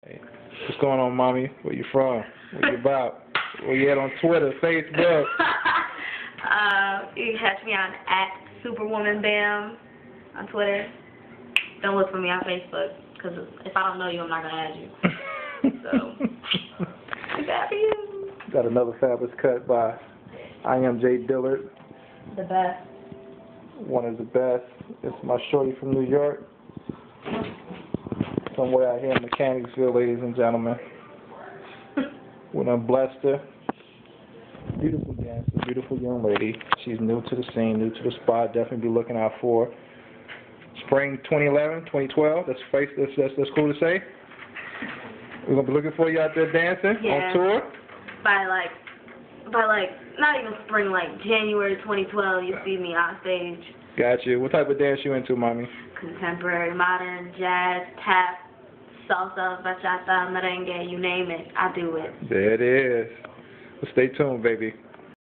Hey, what's going on, mommy? Where you from? What you about? Where you at on Twitter, Facebook? You can catch me on @SuperwomanBam on Twitter. Don't look for me on Facebook, because if I don't know you, I'm not going to add you. So, I'm bad for you. Got another fabulous cut by I Am Jay Dillard. The best. One of the best. It's my shorty from New York. Somewhere out here in Mechanicsville, ladies and gentlemen. We done blessed her. Beautiful dancer, beautiful young lady. She's new to the scene, new to the spot. Definitely be looking out for her. Spring 2011, 2012. That's cool to say. We're gonna be looking for you out there dancing on tour. By not even spring, like January 2012, you see me on stage. Got you. What type of dance you into, mommy? Contemporary, modern, jazz, tap, salsa, bachata, merengue, you name it, I do it. There it is. Well, stay tuned, baby.